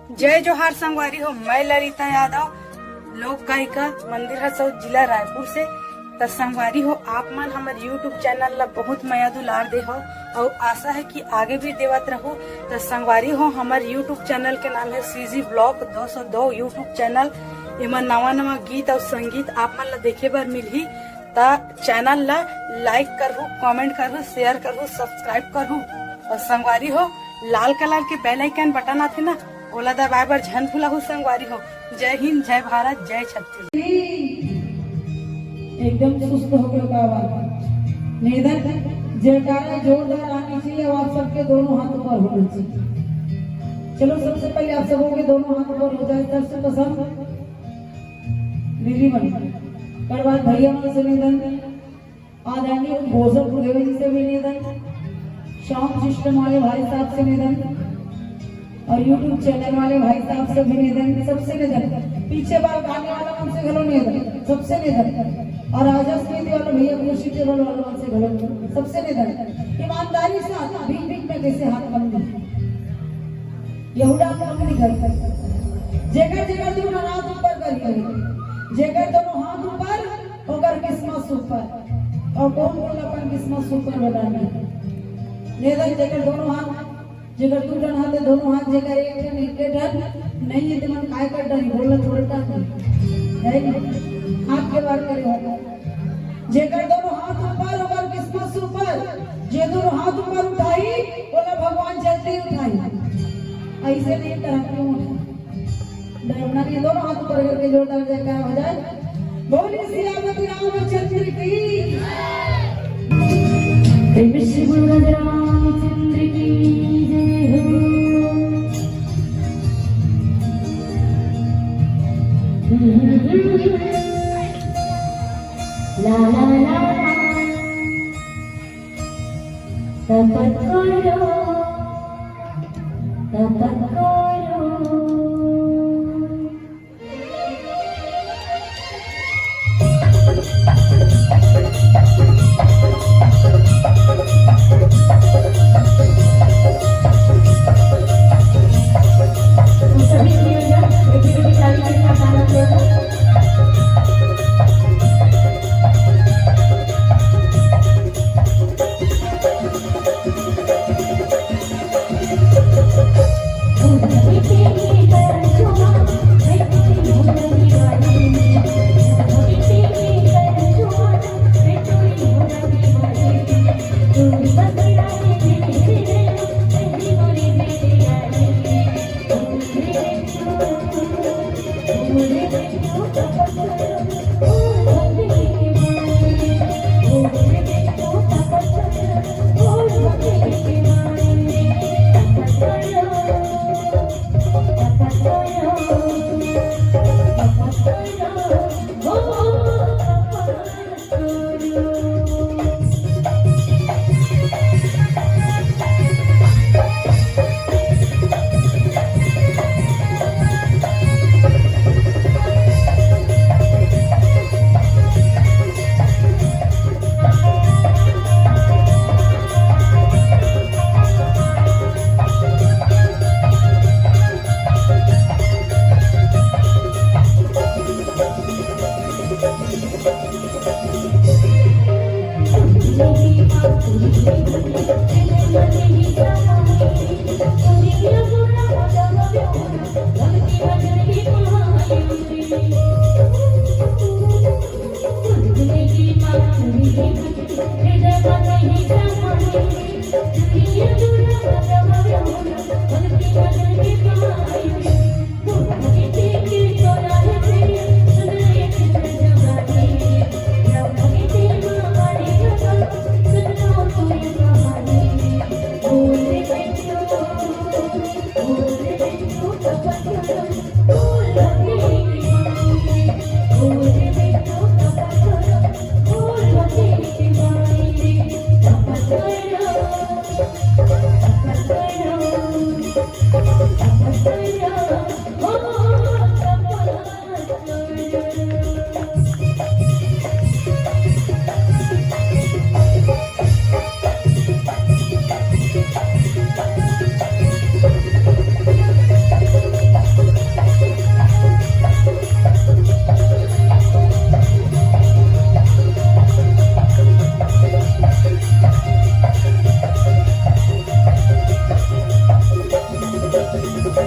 जय जोहार संगवारी हो। मैं ललिता यादव, लोक गायिका, मंदिर हसौद, जिला रायपुर से। तो संगवारी हो, आप मन हमारे यूट्यूब चैनल ला बहुत माया दुलार दे हो और आशा है कि आगे भी देवत रहो। तो संगवारी हो, हमारे यूट्यूब चैनल के नाम है सीजी ब्लॉग 202 यूट्यूब चैनल। इमा नवा नवा गीत और संगीत आप मन ला देखे बर मिलही। ता चैनल ला लाइक करहु, कमेंट करहु, शेयर करहु, सब्सक्राइब करहु। और संगवारी हो, लाल कलर के बेल आइकन बटन आथे ना, ओला दबाए बर झन भूलहु। संगवारी हो, जय हिंद, जय भारत, जय छत्तीसगढ़। एकदम सुस्त हो गया बाबा। निधन जयकारा जोरदार आनी चाहिए और आप सबके दोनों हाथ ऊपर होने चाहिए। चलो सबसे पहले आप सबों के दोनों हाथ ऊपर हो जाए। दर्शक पसंद दीदी मन कर बाद भैया मन से निधन, आदरणीय भोजन गुरुदेव जी से भी निधन, साउंड सिस्टम वाले भाई साहब से निधन और यूट्यूब चैनल वाले भाई साहब से भी निधन। सबसे निधन, पीछे बार गाने वाला उनसे घलो निधन, सबसे निधन। और आजा स्मृति वाले भैया खुशी टेबल वालों से घलो सबसे निधन। ईमानदारी से हाथ भीख भीख में कैसे हाथ बंद यहूदा काम नहीं करता। जेकर जेकर दोनों हाथ ऊपर करिए, जेकर दोनों हाथ ऊपर होकर किस्मत ऊपर। और कौन बोल अपन किस्मत ऊपर बनाने निधन। जेकर दोनों हाथ, जेकर तू डन हाथ दोनों हाथ, जेकर एक डन एक डन नहीं है तो मन काय कर डन बोलना थोड़ा डन है नहीं। हाथ के बार करे हो, जेकर दोनों हाथ ऊपर होकर किस्मत ऊपर। जे दोनों हाथ ऊपर उठाई बोला भगवान जल्दी उठाई। ऐसे नहीं तरह क्यों डरना नहीं। दोनों हाथ ऊपर करके जोरदार जयकार हो जाए। बोली सियावती रामचंद्र की, विश्व गुरु रामचंद्र की जय हो। ला ला ला तपत करो, तपत करो। सभी राम